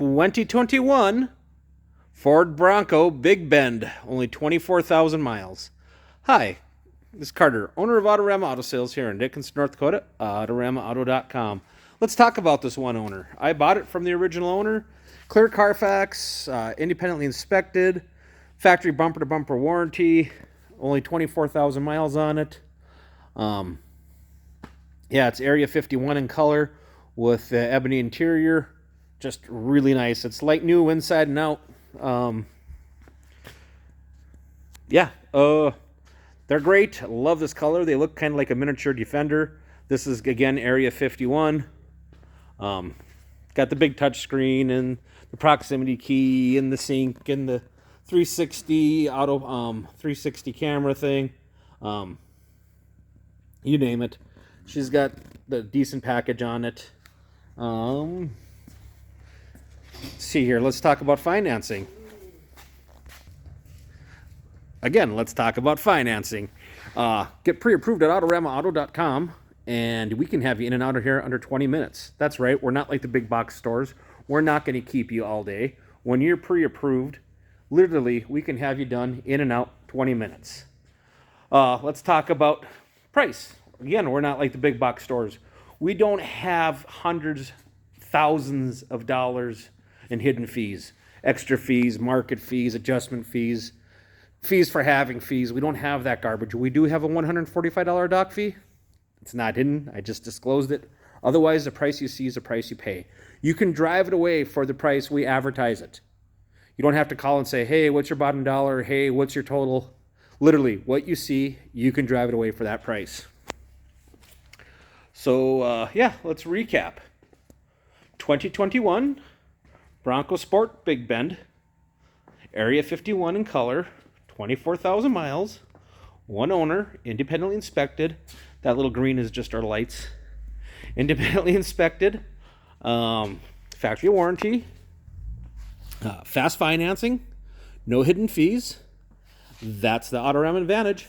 2021 Ford Bronco Big Bend, only 24,000 miles. Hi, this is Carter, owner of Autorama Auto Sales here in Dickinson, North Dakota, AutoramaAuto.com. Let's talk about this one owner. I bought it from the original owner, clear Carfax, independently inspected, factory bumper-to-bumper warranty, only 24,000 miles on it. Yeah, it's Area 51 in color with ebony interior. Just really nice. It's like new inside and out. They're great. I love this color. They look kind of like a miniature Defender. This is, again, Area 51. Got the big touch screen and the proximity key and the sync and the 360 camera thing. You name it. She's got the decent package on it. See here, let's talk about financing. Again, let's talk about financing. Get pre-approved at AutoramaAuto.com, and we can have you in and out of here under 20 minutes. That's right, we're not like the big box stores. We're not going to keep you all day. When you're pre-approved, literally, we can have you done in and out 20 minutes. Let's talk about price. Again, we're not like the big box stores. We don't have hundreds, thousands of dollars in hidden fees, extra fees, market fees, adjustment fees, fees for having fees. We don't have that garbage. We do have a $145 dock fee. It's not hidden. I just disclosed it. Otherwise, the price you see is the price you pay. You can drive it away for the price we advertise it. You don't have to call and say, hey, what's your bottom dollar? Hey, what's your total? Literally, what you see, you can drive it away for that price. So, let's recap. 2021 Bronco Sport Big Bend, Area 51 in color, 24,000 miles, one owner, independently inspected. That little green is just our lights. Independently inspected, factory warranty, fast financing, no hidden fees. That's the Autorama advantage.